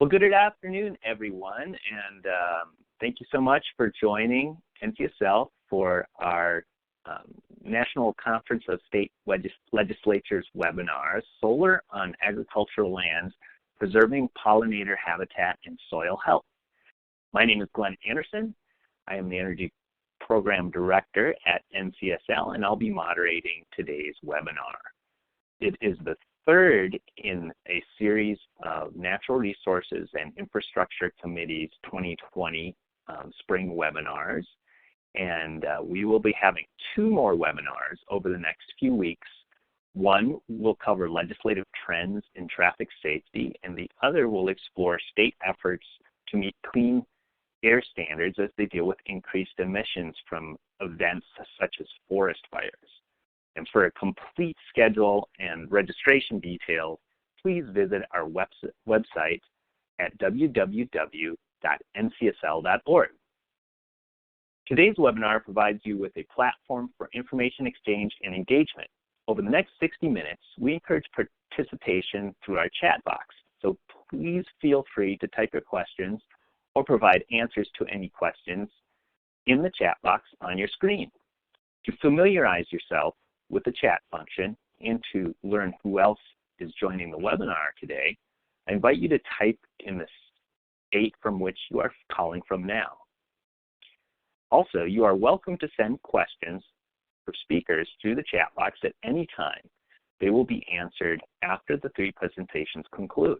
Well, good afternoon, everyone, and thank you so much for joining NCSL for our National Conference of State Legislatures webinar, Solar on Agricultural Lands, Preserving Pollinator Habitat and Soil Health. My name is Glenn Anderson. I am the Energy Program Director at NCSL, and I'll be moderating today's webinar. It is the third in a series of Natural Resources and Infrastructure Committee's 2020 spring webinars. And we will be having two more webinars over the next few weeks. One will cover legislative trends in traffic safety, and the other will explore state efforts to meet clean air standards as they deal with increased emissions from events such as forest fires. And for a complete schedule and registration details, please visit our website at www.ncsl.org. Today's webinar provides you with a platform for information exchange and engagement. Over the next 60 minutes, we encourage participation through our chat box. So please feel free to type your questions or provide answers to any questions in the chat box on your screen. To familiarize yourself with the chat function and to learn who else is joining the webinar today, I invite you to type in the state from which you are calling from now. Also, you are welcome to send questions for speakers through the chat box at any time. They will be answered after the three presentations conclude.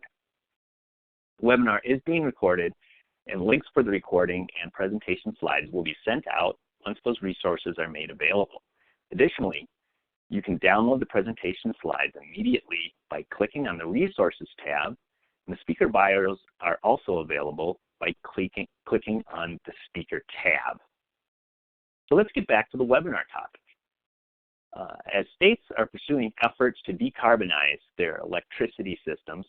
The webinar is being recorded, and links for the recording and presentation slides will be sent out once those resources are made available. Additionally, you can download the presentation slides immediately by clicking on the Resources tab, and the speaker bios are also available by clicking on the Speaker tab. So let's get back to the webinar topic. As states are pursuing efforts to decarbonize their electricity systems,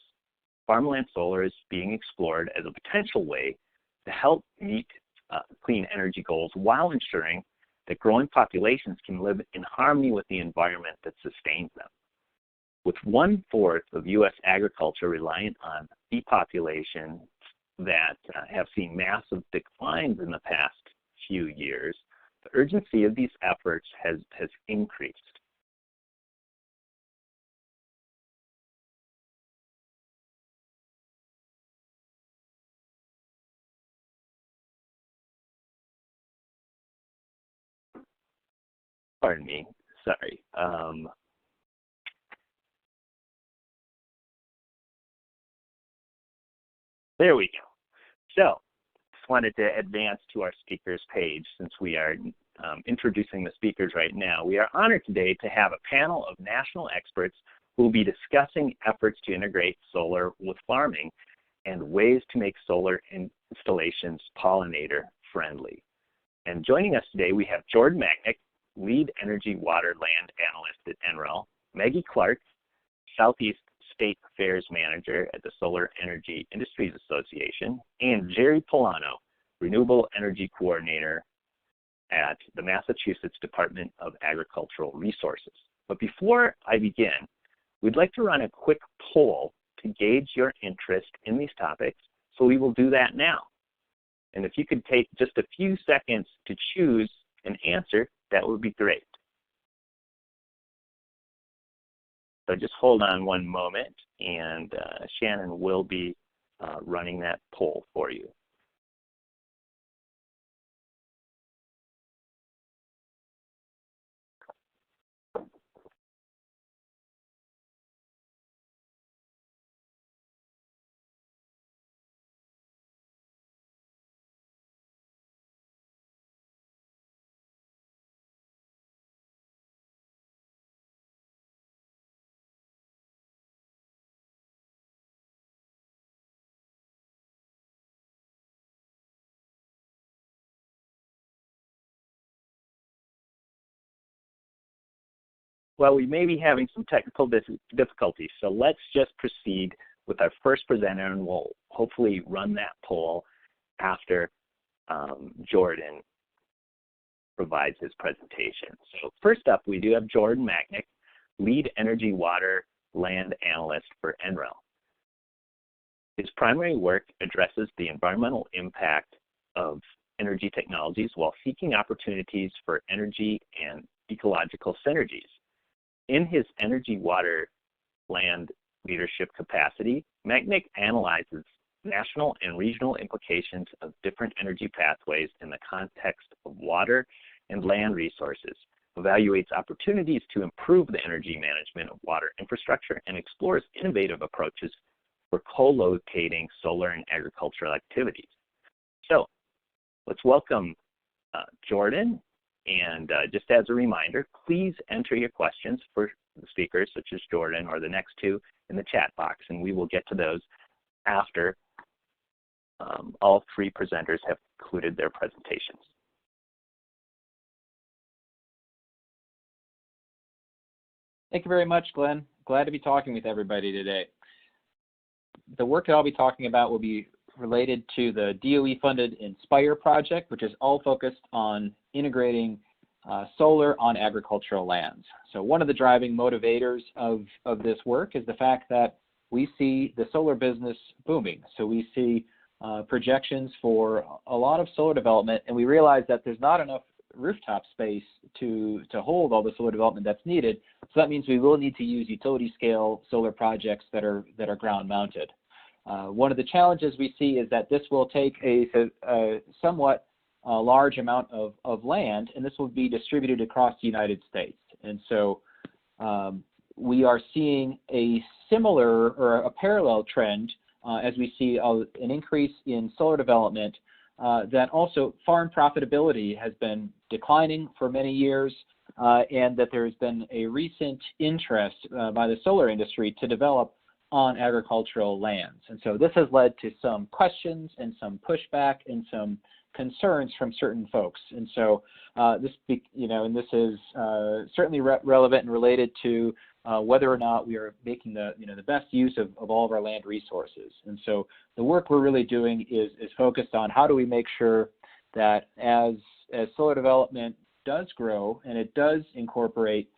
farmland solar is being explored as a potential way to help meet clean energy goals while ensuring that growing populations can live in harmony with the environment that sustains them. With 1/4 of U.S. agriculture reliant on depopulation that have seen massive declines in the past few years, the urgency of these efforts has increased. Pardon me, sorry. There we go. So, just wanted to advance to our speakers page since we are introducing the speakers right now. We are honored today to have a panel of national experts who will be discussing efforts to integrate solar with farming and ways to make solar installations pollinator friendly. And joining us today, we have Jordan Magnick, Lead Energy Water Land Analyst at NREL, Maggie Clark, Southeast State Affairs Manager at the Solar Energy Industries Association, and Jerry Polano, Renewable Energy Coordinator at the Massachusetts Department of Agricultural Resources. But before I begin, we'd like to run a quick poll to gauge your interest in these topics, so we will do that now. And if you could take just a few seconds to choose an answer, that would be great. So just hold on one moment, and Shannon will be running that poll for you. Well, we may be having some technical difficulties, so let's just proceed with our first presenter, and we'll hopefully run that poll after Jordan provides his presentation. So first up, we do have Jordan Magnick, Lead Energy Water Land Analyst for NREL. His primary work addresses the environmental impact of energy technologies while seeking opportunities for energy and ecological synergies. In his energy, water, land leadership capacity, Magnick analyzes national and regional implications of different energy pathways in the context of water and land resources, evaluates opportunities to improve the energy management of water infrastructure, and explores innovative approaches for co-locating solar and agricultural activities. So let's welcome Jordan. And just as a reminder, please enter your questions for the speakers, such as Jordan or the next two, in the chat box, and we will get to those after all three presenters have concluded their presentations. Thank you very much, Glenn. Glad to be talking with everybody today. The work that I'll be talking about will be related to the DOE-funded INSPIRE project, which is all focused on integrating solar on agricultural lands. So one of the driving motivators of this work is the fact that we see the solar business booming. So we see projections for a lot of solar development, and we realize that there's not enough rooftop space to hold all the solar development that's needed. So that means we will need to use utility scale solar projects that are ground mounted. One of the challenges we see is that this will take a somewhat large amount of land, and this will be distributed across the United States. And so we are seeing a similar or a parallel trend as we see an increase in solar development, that also farm profitability has been declining for many years, and that there has been a recent interest by the solar industry to develop on agricultural lands. And so this has led to some questions and some pushback and some concerns from certain folks. And so this is certainly relevant and related to whether or not we are making the best use of all of our land resources. And so the work we're really doing is focused on how do we make sure that as solar development does grow and it does incorporate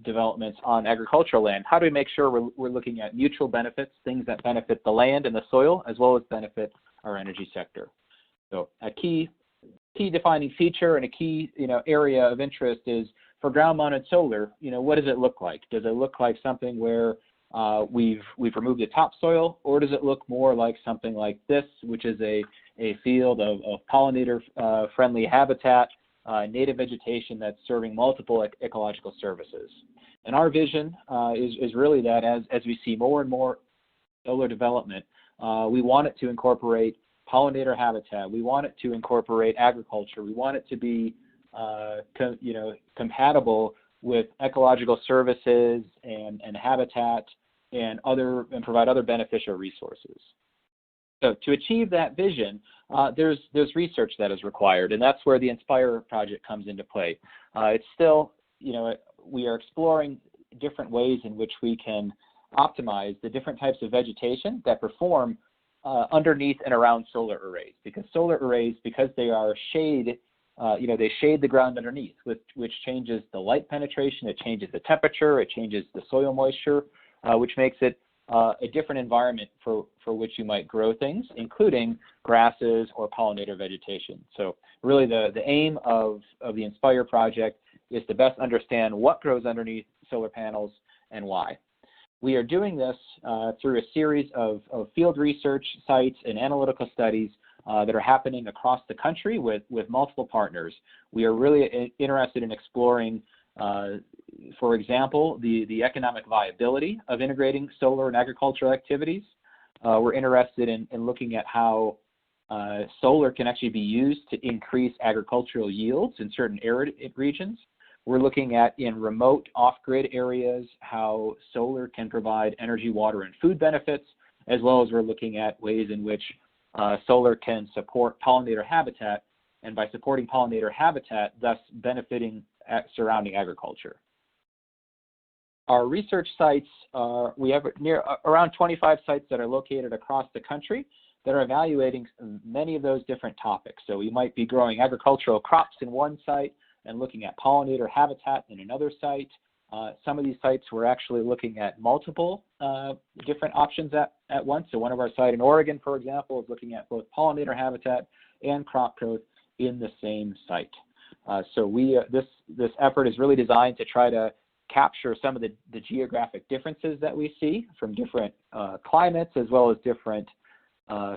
developments on agricultural land, how do we make sure we're looking at mutual benefits, things that benefit the land and the soil, as well as benefit our energy sector. So a key defining feature and a key area of interest is for ground-mounted solar. What does it look like? Does it look like something where we've removed the topsoil, or does it look more like something like this, which is a field of pollinator friendly habitat, native vegetation that's serving multiple ecological services? And our vision is really that as we see more and more solar development, we want it to incorporate pollinator habitat. We want it to incorporate agriculture. We want it to be compatible with ecological services and habitat and provide other beneficial resources. So to achieve that vision, there's research that is required, and that's where the INSPIRE project comes into play. It's still, we are exploring different ways in which we can optimize the different types of vegetation that perform underneath and around solar arrays, because solar arrays, because they are shade, they shade the ground underneath, which changes the light penetration, it changes the temperature, it changes the soil moisture, which makes it a different environment for which you might grow things, including grasses or pollinator vegetation. So really the aim of the INSPIRE project is to best understand what grows underneath solar panels and why. We are doing this through a series of field research sites and analytical studies that are happening across the country with multiple partners. We are really interested in exploring, for example, the economic viability of integrating solar and agricultural activities. We're interested in looking at how solar can actually be used to increase agricultural yields in certain arid regions. We're looking at, in remote off-grid areas, how solar can provide energy, water, and food benefits, as well as we're looking at ways in which solar can support pollinator habitat, and by supporting pollinator habitat, thus benefiting surrounding agriculture. Our research sites, we have around 25 sites that are located across the country that are evaluating many of those different topics. So we might be growing agricultural crops in one site and looking at pollinator habitat in another site. Some of these sites we're actually looking at multiple different options at once. So one of our sites in Oregon, for example, is looking at both pollinator habitat and crop growth in the same site. So this effort is really designed to try to capture some of the geographic differences that we see from different climates, as well as different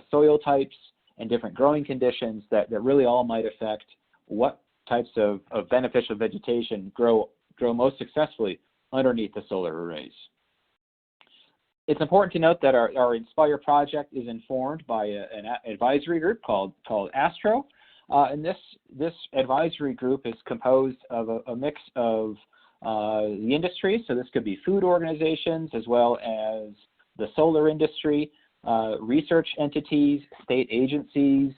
soil types and different growing conditions that really all might affect what types of beneficial vegetation grow most successfully underneath the solar arrays. It's important to note that our Inspire project is informed by an advisory group called ASTRO, and this advisory group is composed of a mix of the industry, so this could be food organizations as well as the solar industry, research entities, state agencies,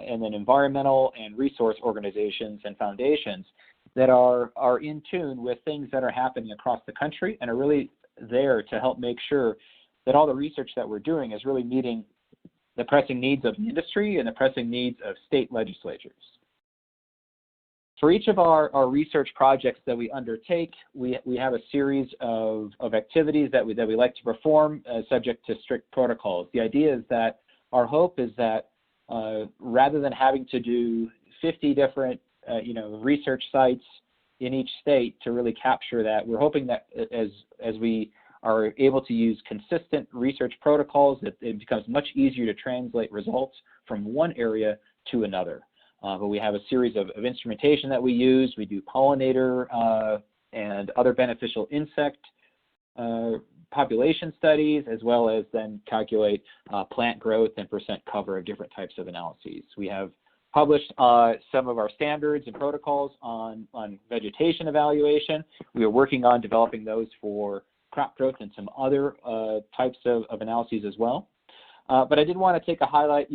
and then environmental and resource organizations and foundations that are in tune with things that are happening across the country and are really there to help make sure that all the research that we're doing is really meeting the pressing needs of the industry and the pressing needs of state legislatures. For each of our research projects that we undertake, we have a series of activities that we like to perform subject to strict protocols. The idea is that our hope is that rather than having to do 50 different research sites in each state to really capture that, we're hoping that as we are able to use consistent research protocols, that it becomes much easier to translate results from one area to another. But we have a series of instrumentation that we use. We do pollinator and other beneficial insect population studies, as well as then calculate plant growth and percent cover of different types of analyses. We have published some of our standards and protocols on vegetation evaluation. We are working on developing those for crop growth and some other types of analyses as well. But I did want to take a highlight,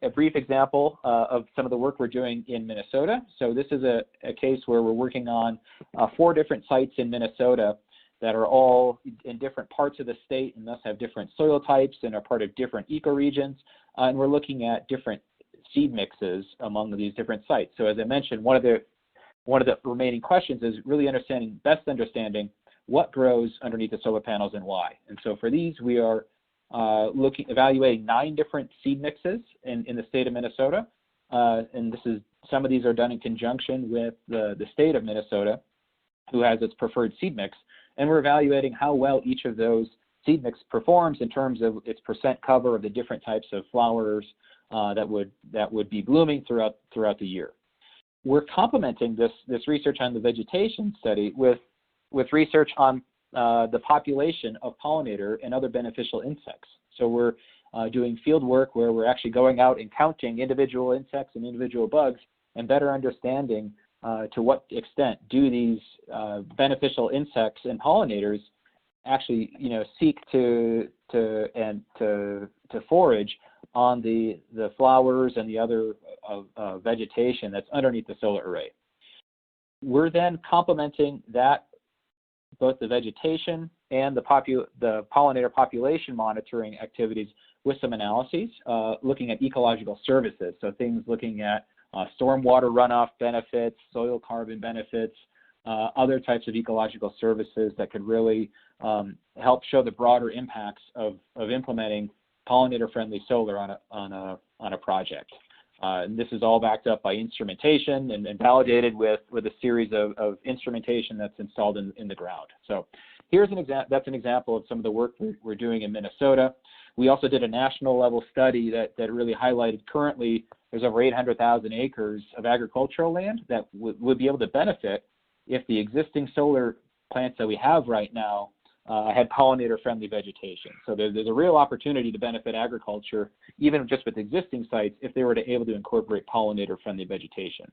a brief example of some of the work we're doing in Minnesota. So this is a case where we're working on 4 different sites in Minnesota that are all in different parts of the state and thus have different soil types and are part of different ecoregions. And we're looking at different seed mixes among these different sites. So as I mentioned, one of the remaining questions is really best understanding what grows underneath the solar panels and why. And so for these, we are evaluating 9 different seed mixes in the state of Minnesota. And some of these are done in conjunction with the state of Minnesota, who has its preferred seed mix. And we're evaluating how well each of those seed mix performs in terms of its percent cover of the different types of flowers that would be blooming throughout the year. We're complementing this research on the vegetation study with research on the population of pollinator and other beneficial insects. So we're doing field work where we're actually going out and counting individual insects and individual bugs and better understanding to what extent do these beneficial insects and pollinators actually seek to forage on the flowers and the other vegetation that's underneath the solar array. We're then complementing that, both the vegetation and the pollinator population monitoring activities, with some analyses looking at ecological services. So things looking at stormwater runoff benefits, soil carbon benefits, other types of ecological services that could really help show the broader impacts of implementing pollinator-friendly solar on a project. And this is all backed up by instrumentation and validated with a series of instrumentation that's installed in the ground. So here's that's an example of some of the work we're doing in Minnesota. We also did a national level study that really highlighted currently there's over 800,000 acres of agricultural land that would be able to benefit if the existing solar plants that we have right now had pollinator-friendly vegetation. So there's a real opportunity to benefit agriculture, even just with existing sites, if they were able to incorporate pollinator-friendly vegetation.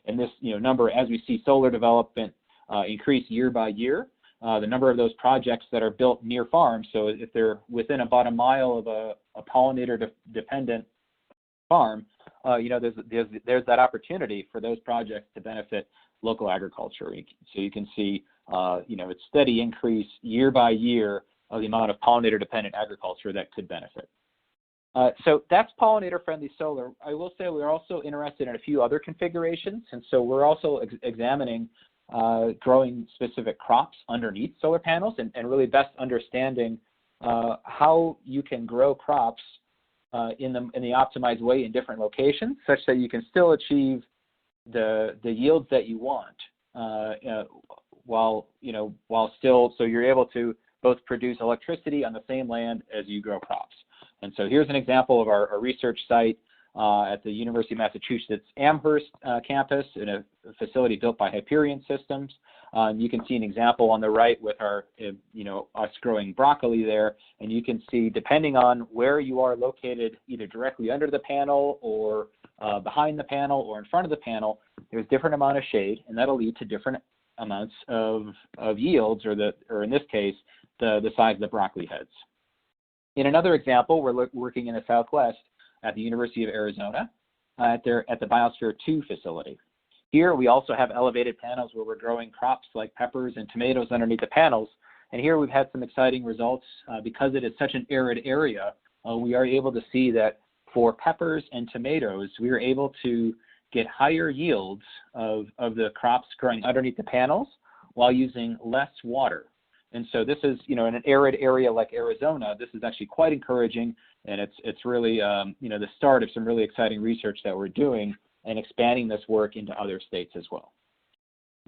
And this number, as we see solar development increase year by year, the number of those projects that are built near farms, so if they're within about a mile of a pollinator-dependent farm, there's that opportunity for those projects to benefit local agriculture. So you can see it's steady increase year by year of the amount of pollinator-dependent agriculture that could benefit. So that's pollinator-friendly solar. I will say we're also interested in a few other configurations, and so we're also examining growing specific crops underneath solar panels and really best understanding how you can grow crops in the optimized way in different locations, such that you can still achieve the yields that you want, while still, so you're able to both produce electricity on the same land as you grow crops. And so here's an example of our research site at the University of Massachusetts Amherst campus in a facility built by Hyperion Systems. You can see an example on the right with our, us growing broccoli there, and you can see, depending on where you are located, either directly under the panel or behind the panel or in front of the panel, there's different amount of shade, and that'll lead to different amounts of yields, or in this case, the size of the broccoli heads. In another example, we're working in the Southwest at the University of Arizona at the Biosphere 2 facility. Here we also have elevated panels where we're growing crops like peppers and tomatoes underneath the panels. And here we've had some exciting results. Because it is such an arid area, we are able to see that for peppers and tomatoes, we are able to get higher yields of the crops growing underneath the panels while using less water. And so this is, in an arid area like Arizona, this is actually quite encouraging, and it's really, the start of some really exciting research that we're doing and expanding this work into other states as well.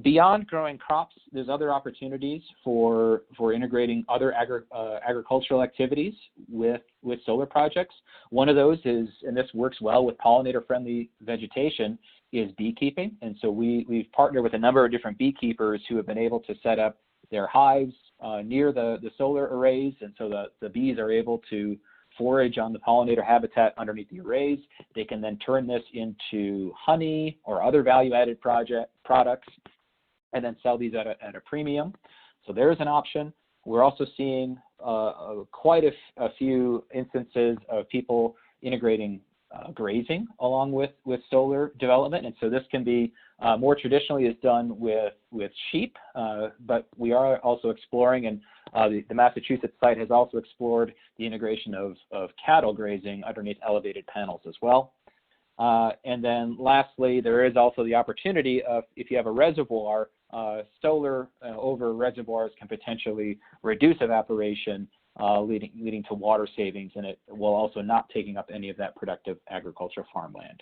Beyond growing crops, there's other opportunities for integrating other agricultural activities with solar projects. One of those is, and this works well with pollinator-friendly vegetation, is beekeeping. And so we've partnered with a number of different beekeepers who have been able to set up their hives near the solar arrays, and so the bees are able to forage on the pollinator habitat underneath the arrays. They can then turn this into honey or other value-added products and then sell these at a premium. So there's an option. We're also seeing quite a few instances of people integrating grazing along with solar development. And so this can be more traditionally is done with sheep, but we are also exploring, and the Massachusetts site has also explored the integration of cattle grazing underneath elevated panels as well. And then lastly, there is also the opportunity of, if you have a reservoir, solar over reservoirs can potentially reduce evaporation, leading to water savings, and it will also not taking up any of that productive agriculture farmland.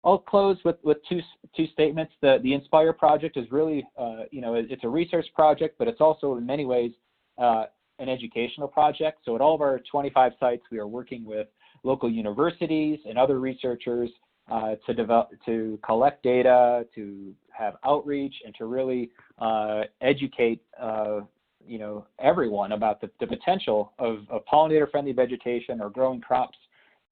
I'll close with two statements. The Inspire project is really, it's a research project, but it's also in many ways an educational project. So at all of our 25 sites, we are working with local universities and other researchers to collect data, to have outreach, and to really educate everyone about the potential of pollinator-friendly vegetation or growing crops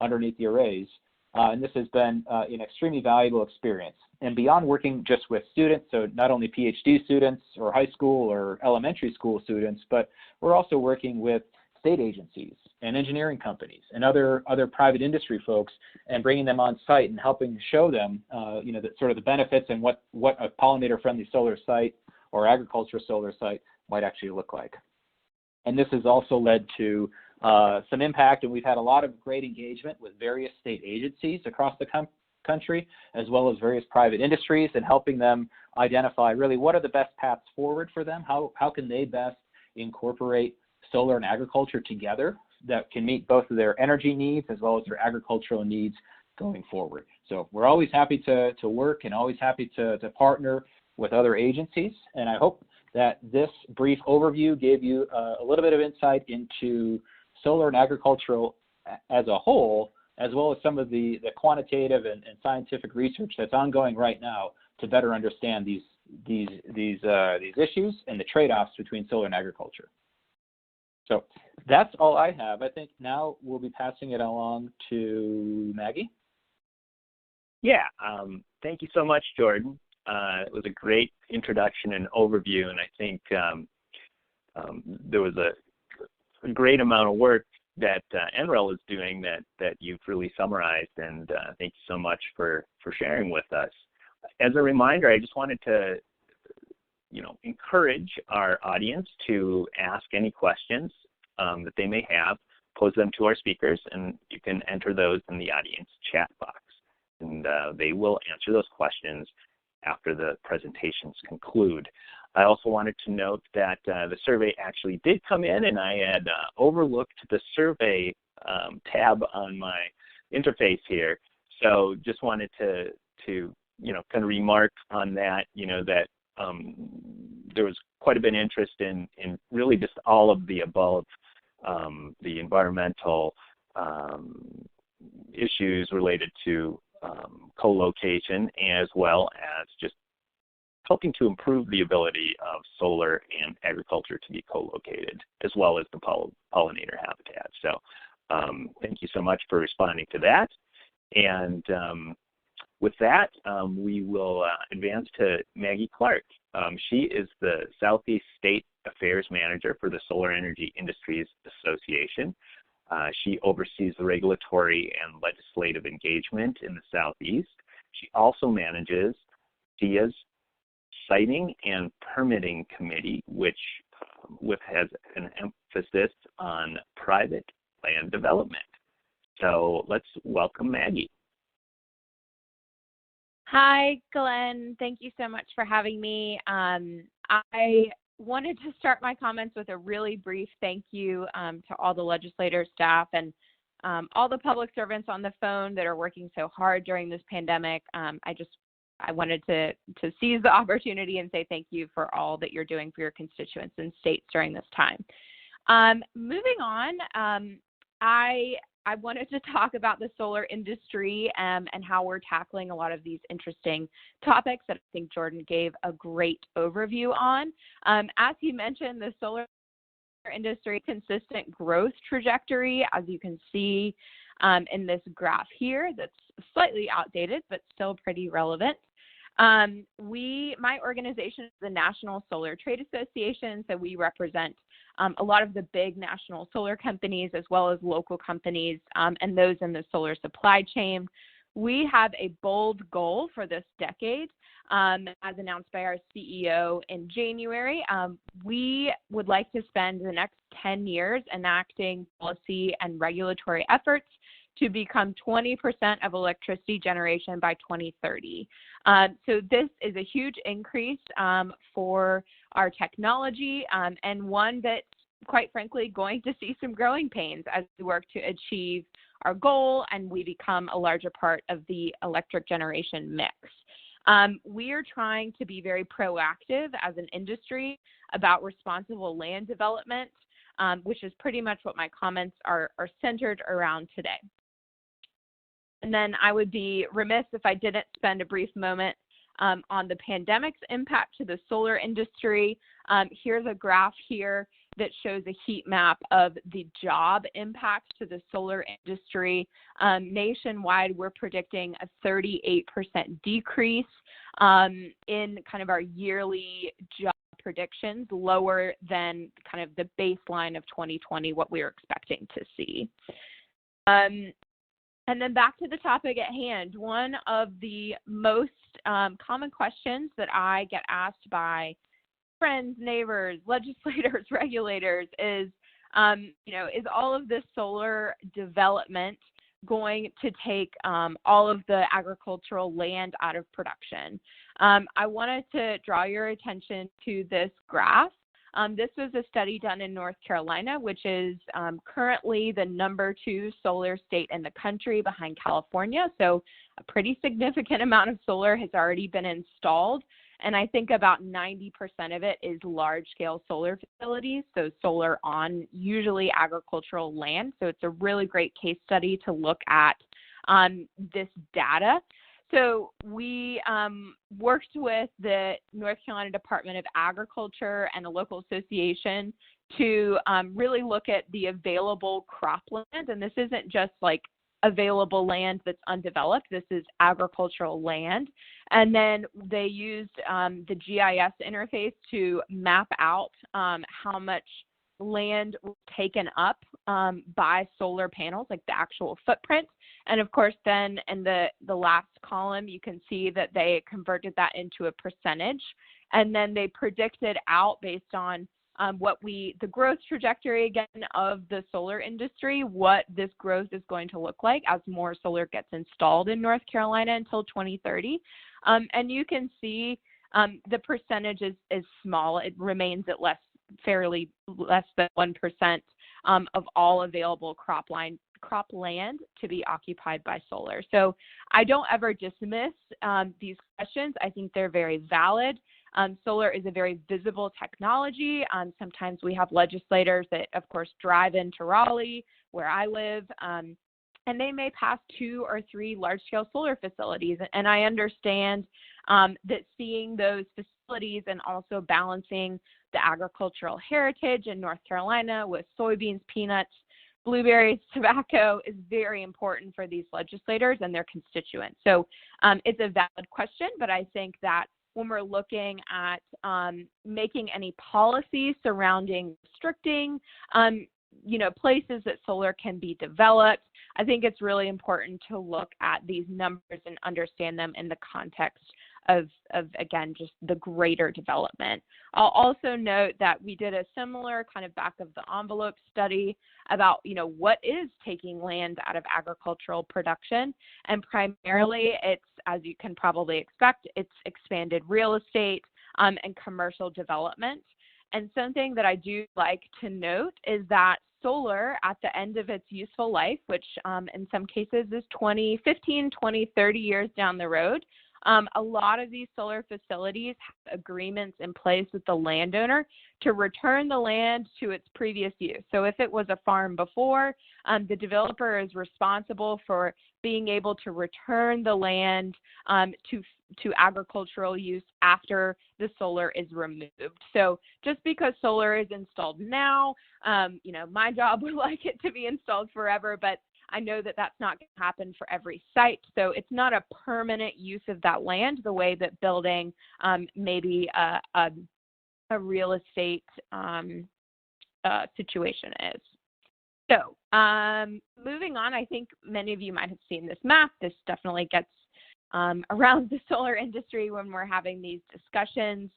underneath the arrays. And this has been an extremely valuable experience. And beyond working just with students, so not only PhD students or high school or elementary school students, but we're also working with state agencies and engineering companies and other private industry folks, and bringing them on site and helping show them, the benefits and what a pollinator-friendly solar site or agriculture solar site might actually look like. And this has also led to some impact, and we've had a lot of great engagement with various state agencies across the country, as well as various private industries, and helping them identify really what are the best paths forward for them, how can they best incorporate solar and agriculture together that can meet both of their energy needs as well as their agricultural needs going forward. So we're always happy to work and always happy to partner with other agencies, and I hope that this brief overview gave you a little bit of insight into solar and agricultural as a whole, as well as some of the quantitative and scientific research that's ongoing right now to better understand these issues and the trade-offs between solar and agriculture. So that's all I have. I think now we'll be passing it along to Maggie. Yeah, thank you so much, Jordan. It was a great introduction and overview, and I think there was a great amount of work that NREL is doing that you've really summarized, and thank you so much for sharing with us. As a reminder, I just wanted to encourage our audience to ask any questions that they may have, pose them to our speakers, and you can enter those in the audience chat box, and they will answer those questions after the presentations conclude. I also wanted to note that the survey actually did come in, and I had overlooked the survey tab on my interface here. So just wanted to kind of remark on that, that there was quite a bit of interest in really just all of the above, the environmental issues related to co-location, as well as just helping to improve the ability of solar and agriculture to be co-located, as well as the pollinator habitat. So thank you so much for responding to that. And with that, we will advance to Maggie Clark. She is the Southeast State Affairs Manager for the Solar Energy Industries Association. She oversees the regulatory and legislative engagement in the Southeast. She also manages SEIA's Siting and Permitting Committee, which has an emphasis on private land development. So let's welcome Maggie. Hi, Glenn. Thank you so much for having me. I wanted to start my comments with a really brief thank you to all the legislator staff and all the public servants on the phone that are working so hard during this pandemic. I wanted to seize the opportunity and say thank you for all that you're doing for your constituents and states during this time. Moving on, I wanted to talk about the solar industry and how we're tackling a lot of these interesting topics that I think Jordan gave a great overview on. As he mentioned, the solar industry consistent growth trajectory, as you can see in this graph here, that's slightly outdated, but still pretty relevant. My organization is the National Solar Trade Association, so we represent a lot of the big national solar companies as well as local companies and those in the solar supply chain. We have a bold goal for this decade, as announced by our CEO in January. We would like to spend the next 10 years enacting policy and regulatory efforts to become 20% of electricity generation by 2030. So this is a huge increase for our technology and one that's, quite frankly, going to see some growing pains as we work to achieve our goal and we become a larger part of the electric generation mix. We are trying to be very proactive as an industry about responsible land development, which is pretty much what my comments are centered around today. And then I would be remiss if I didn't spend a brief moment on the pandemic's impact to the solar industry. Here's a graph here that shows a heat map of the job impact to the solar industry. Nationwide, we're predicting a 38% decrease in kind of our yearly job predictions, lower than kind of the baseline of 2020, what we were expecting to see. And then back to the topic at hand, one of the most common questions that I get asked by friends, neighbors, legislators, regulators is, is all of this solar development going to take all of the agricultural land out of production? I wanted to draw your attention to this graph. This was a study done in North Carolina, which is currently the #2 solar state in the country behind California. So a pretty significant amount of solar has already been installed. And I think about 90% of it is large-scale solar facilities, so solar on usually agricultural land. So it's a really great case study to look at this data. So we worked with the North Carolina Department of Agriculture and a local association to really look at the available cropland. And this isn't just like available land that's undeveloped. This is agricultural land. And then they used the GIS interface to map out how much land was taken up by solar panels, like the actual footprint. And of course, then in the last column, you can see that they converted that into a percentage. And then they predicted out based on the growth trajectory again of the solar industry, what this growth is going to look like as more solar gets installed in North Carolina until 2030. And you can see the percentage is small. It remains at fairly less than 1% of all available cropland to be occupied by solar. So I don't ever dismiss these questions. I think they're very valid. Solar is a very visible technology. Sometimes we have legislators that, of course, drive into Raleigh, where I live, and they may pass 2 or 3 large-scale solar facilities. And I understand that seeing those facilities and also balancing the agricultural heritage in North Carolina with soybeans, peanuts, blueberries, tobacco is very important for these legislators and their constituents. So it's a valid question, but I think that when we're looking at making any policy surrounding restricting, places that solar can be developed, I think it's really important to look at these numbers and understand them in the context of again, just the greater development. I'll also note that we did a similar kind of back of the envelope study about, what is taking land out of agricultural production. And primarily it's, as you can probably expect, it's expanded real estate and commercial development. And something that I do like to note is that solar at the end of its useful life, which in some cases is 15, 20, 30 years down the road, a lot of these solar facilities have agreements in place with the landowner to return the land to its previous use. So if it was a farm before, the developer is responsible for being able to return the land to agricultural use after the solar is removed. So just because solar is installed now, my job would like it to be installed forever, but I know that that's not going to happen for every site. So it's not a permanent use of that land the way that building maybe a real estate situation is. So moving on, I think many of you might have seen this map. This definitely gets around the solar industry when we're having these discussions.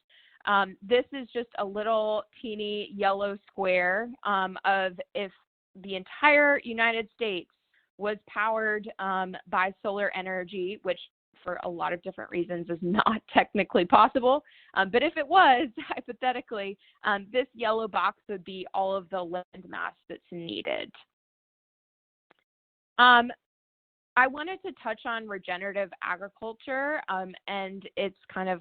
This is just a little teeny yellow square of if the entire United States was powered by solar energy, which for a lot of different reasons is not technically possible. But if it was, hypothetically, this yellow box would be all of the land mass that's needed. I wanted to touch on regenerative agriculture and its kind of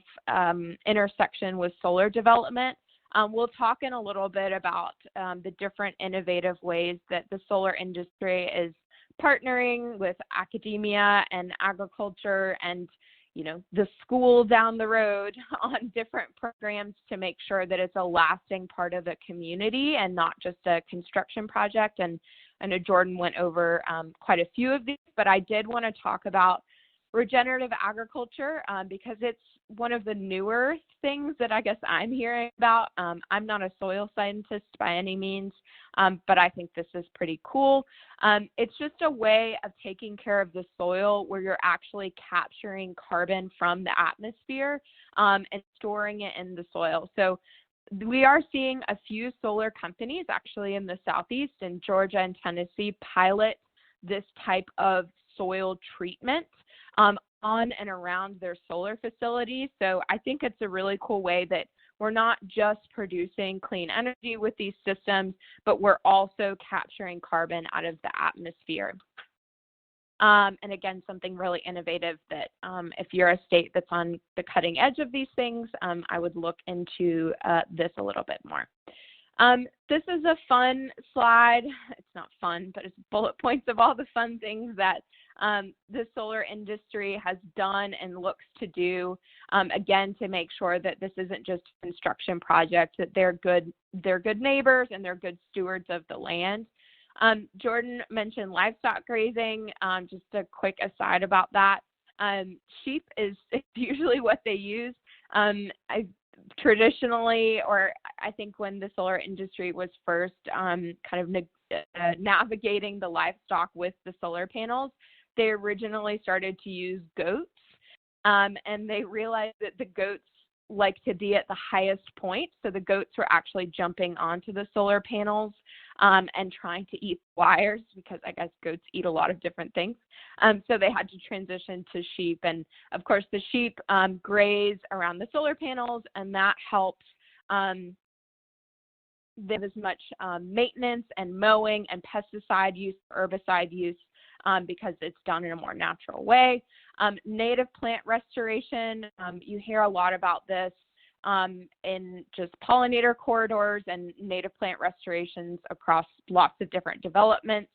intersection with solar development. We'll talk in a little bit about the different innovative ways that the solar industry is partnering with academia and agriculture and, the school down the road on different programs to make sure that it's a lasting part of the community and not just a construction project. And I know Jordan went over quite a few of these, but I did want to talk about regenerative agriculture because it's one of the newer things that I guess I'm hearing about. I'm not a soil scientist by any means, but I think this is pretty cool. It's just a way of taking care of the soil where you're actually capturing carbon from the atmosphere and storing it in the soil. So we are seeing a few solar companies actually in the Southeast in Georgia and Tennessee pilot this type of soil treatment on and around their solar facilities. So I think it's a really cool way that we're not just producing clean energy with these systems, but we're also capturing carbon out of the atmosphere. And again, something really innovative that if you're a state that's on the cutting edge of these things, I would look into this a little bit more. This is a fun slide. It's not fun, but it's bullet points of all the fun things that the solar industry has done and looks to do, again, to make sure that this isn't just a construction project, that they're good neighbors and they're good stewards of the land. Jordan mentioned livestock grazing. Just a quick aside about that. Sheep is usually what they use. Traditionally, or I think when the solar industry was first navigating the livestock with the solar panels, they originally started to use goats, and they realized that the goats like to be at the highest point. So the goats were actually jumping onto the solar panels and trying to eat wires, because I guess goats eat a lot of different things. So they had to transition to sheep. And of course, the sheep graze around the solar panels, and that helps there's as much maintenance and mowing and pesticide use, herbicide use, because it's done in a more natural way. Native plant restoration, you hear a lot about this in just pollinator corridors and native plant restorations across lots of different developments.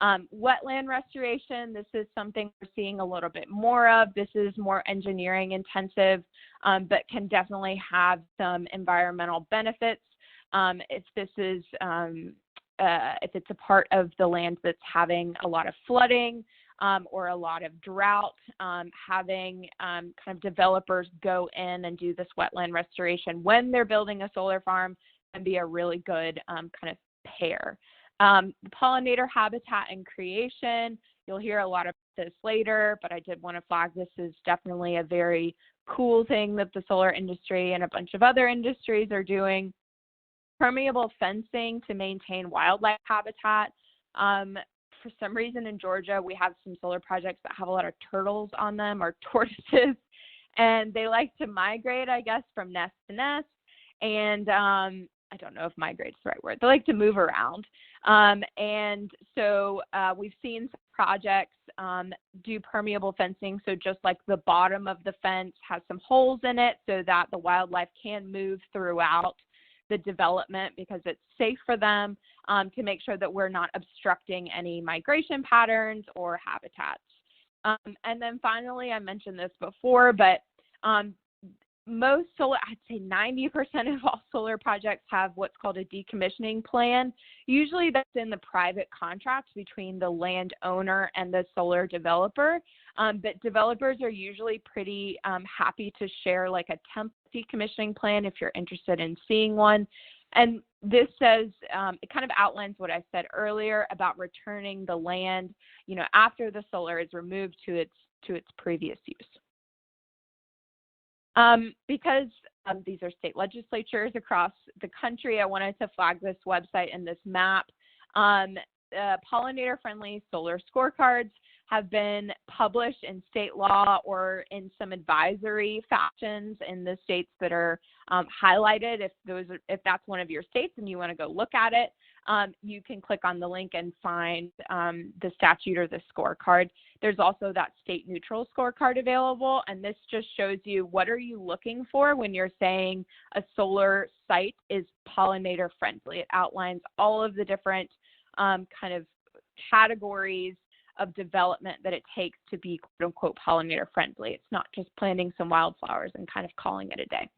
Wetland restoration, this is something we're seeing a little bit more of. This is more engineering intensive, but can definitely have some environmental benefits. If this is, if it's a part of the land that's having a lot of flooding or a lot of drought, having kind of developers go in and do this wetland restoration when they're building a solar farm can be a really good kind of pair. Pollinator habitat and creation, you'll hear a lot of this later, but I did want to flag this is definitely a very cool thing that the solar industry and a bunch of other industries are doing. Permeable fencing to maintain wildlife habitat. For some reason in Georgia, we have some solar projects that have a lot of turtles on them, or tortoises, and they like to migrate, I guess, from nest to nest. And I don't know if migrate is the right word. They like to move around. And so we've seen some projects do permeable fencing. So just like the bottom of the fence has some holes in it so that the wildlife can move throughout the development, because it's safe for them, to make sure that we're not obstructing any migration patterns or habitats. And then finally, I mentioned this before, but most solar, I'd say 90% of all solar projects have what's called a decommissioning plan. Usually that's in the private contract between the landowner and the solar developer. But developers are usually pretty happy to share like a temp decommissioning plan if you're interested in seeing one. And this says, it kind of outlines what I said earlier about returning the land, you know, after the solar is removed to its previous use. Because these are state legislatures across the country, I wanted to flag this website and this map. Pollinator-friendly solar scorecards have been published in state law or in some advisory fashions in the states that are highlighted. If that's one of your states and you want to go look at it, you can click on the link and find the statute or the scorecard. There's also that state neutral scorecard available, and this just shows you what are you looking for when you're saying a solar site is pollinator friendly. It outlines all of the different kind of categories of development that it takes to be quote unquote pollinator friendly. It's not just planting some wildflowers and kind of calling it a day.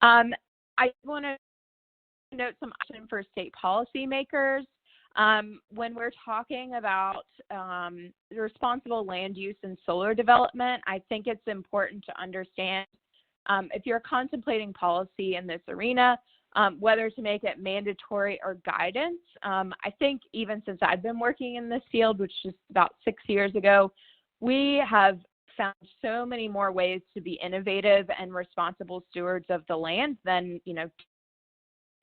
I want to note some action for state policymakers. When we're talking about responsible land use and solar development, I think it's important to understand if you're contemplating policy in this arena, whether to make it mandatory or guidance. I think even since I've been working in this field, which is about 6 years ago, we have found so many more ways to be innovative and responsible stewards of the land than,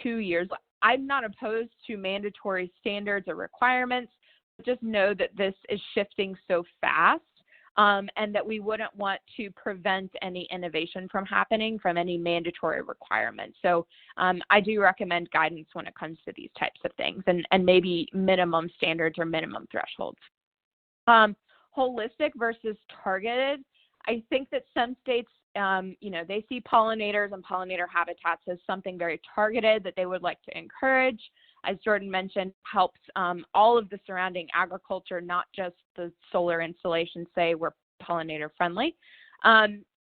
2 years. I'm not opposed to mandatory standards or requirements, but just know that this is shifting so fast. And that we wouldn't want to prevent any innovation from happening from any mandatory requirements. So I do recommend guidance when it comes to these types of things, and maybe minimum standards or minimum thresholds. Holistic versus targeted. I think that some states, they see pollinators and pollinator habitats as something very targeted that they would like to encourage. As Jordan mentioned, helps all of the surrounding agriculture, not just the solar installations, say we're pollinator friendly.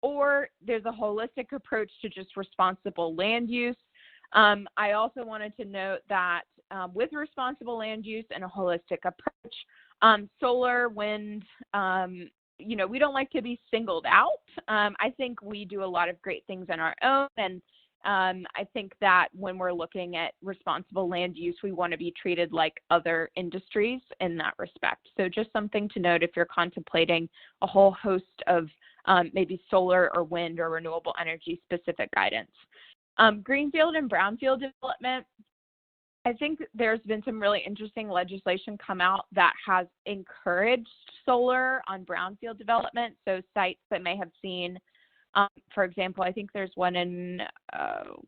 Or there's a holistic approach to just responsible land use. I also wanted to note that with responsible land use and a holistic approach, solar, wind, we don't like to be singled out. I think we do a lot of great things on our own, and I think that when we're looking at responsible land use, we want to be treated like other industries in that respect. So just something to note if you're contemplating a whole host of maybe solar or wind or renewable energy specific guidance. Greenfield and brownfield development, I think there's been some really interesting legislation come out that has encouraged solar on brownfield development. So sites that may have seen, for example, I think there's one in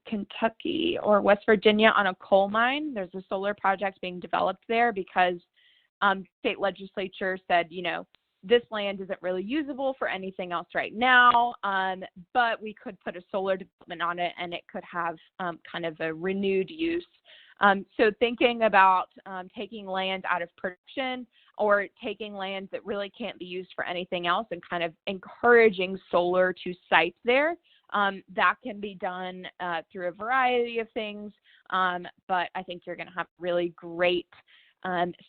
Kentucky or West Virginia on a coal mine. There's a solar project being developed there because state legislature said, you know, this land isn't really usable for anything else right now, but we could put a solar development on it and it could have kind of a renewed use. So thinking about taking land out of production or taking land that really can't be used for anything else and kind of encouraging solar to site there, that can be done through a variety of things, but I think you're going to have really great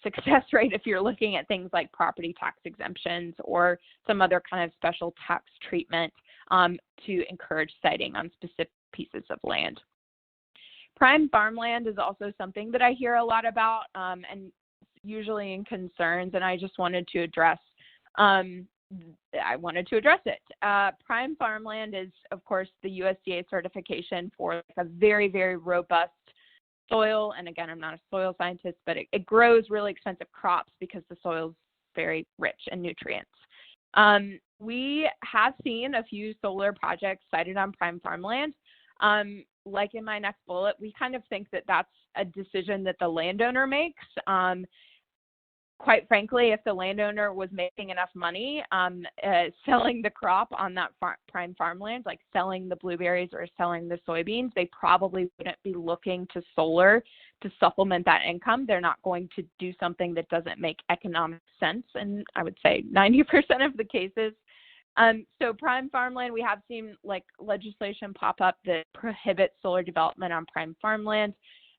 success rate if you're looking at things like property tax exemptions or some other kind of special tax treatment to encourage siting on specific pieces of land. Prime farmland is also something that I hear a lot about and usually in concerns, and I just wanted to address it. Prime farmland is, of course, the USDA certification for a very, very robust soil. And again, I'm not a soil scientist, but it grows really expensive crops because the soil is very rich in nutrients. We have seen a few solar projects sited on prime farmland. Like in my next bullet, we kind of think that that's a decision that the landowner makes. Quite frankly, if the landowner was making enough money selling the crop on that prime farmland, like selling the blueberries or selling the soybeans, they probably wouldn't be looking to solar to supplement that income. They're not going to do something that doesn't make economic sense, and I would say 90% of the cases. So prime farmland, we have seen like legislation pop up that prohibits solar development on prime farmland.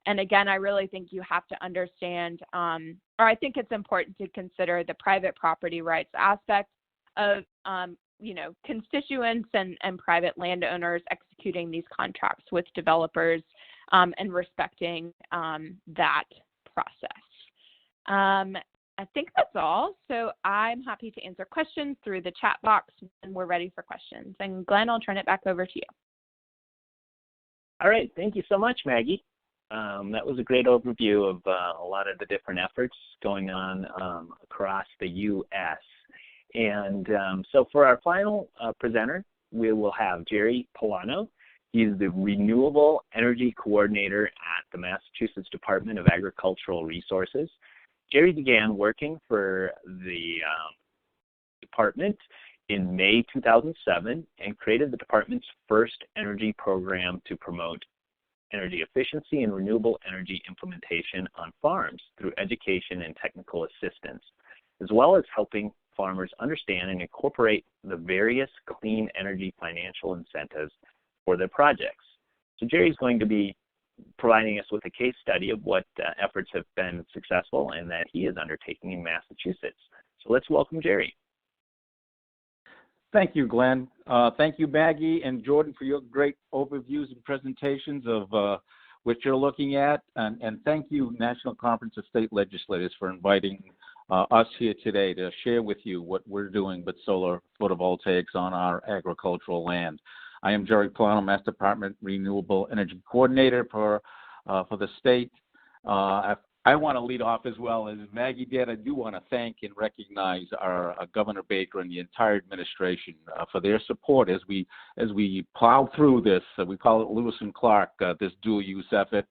And again, I really think you have to understand, or I think it's important to consider the private property rights aspect of, you know, constituents and private landowners executing these contracts with developers and respecting that process. I think that's all. So I'm happy to answer questions through the chat box when we're ready for questions. And Glenn, I'll turn it back over to you. All right. Thank you so much, Maggie. That was a great overview of a lot of the different efforts going on across the U.S. And so for our final presenter, we will have Jerry Polano. He's the Renewable Energy Coordinator at the Massachusetts Department of Agricultural Resources. Jerry began working for the department in May 2007 and created the department's first energy program to promote energy efficiency and renewable energy implementation on farms through education and technical assistance, as well as helping farmers understand and incorporate the various clean energy financial incentives for their projects. So Jerry's going to be providing us with a case study of what efforts have been successful and that he is undertaking in Massachusetts. So let's welcome Jerry. Thank you, Glenn. Thank you, Maggie and Jordan, for your great overviews and presentations of what you're looking at. And thank you, National Conference of State Legislators, for inviting us here today to share with you what we're doing with solar photovoltaics on our agricultural land. I am Jerry Polano, Mass Department Renewable Energy Coordinator for the state. I want to lead off as well as Maggie did. I do want to thank and recognize our Governor Baker and the entire administration for their support as we plow through this. We call it Lewis and Clark, this dual use effort.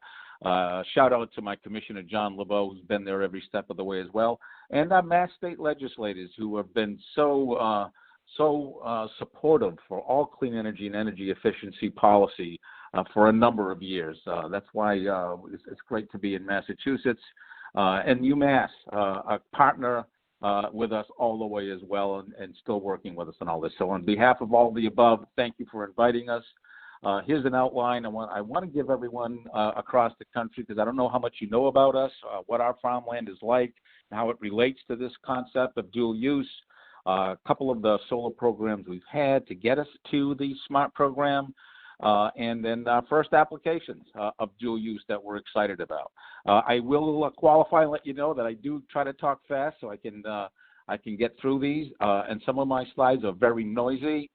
Shout out to my Commissioner John LeBeau, who's been there every step of the way as well, and our Mass state legislators who have been so supportive for all clean energy and energy efficiency policy for a number of years. That's why it's great to be in Massachusetts. And UMass, a partner with us all the way as well and still working with us on all this. So on behalf of all the above, thank you for inviting us. Here's an outline. I want to give everyone across the country, because I don't know how much you know about us, what our farmland is like, and how it relates to this concept of dual use. A couple of the solar programs we've had to get us to the SMART program, and then first applications of dual use that we're excited about. I will qualify and let you know that I do try to talk fast, so I I can get through these, and some of my slides are very noisy,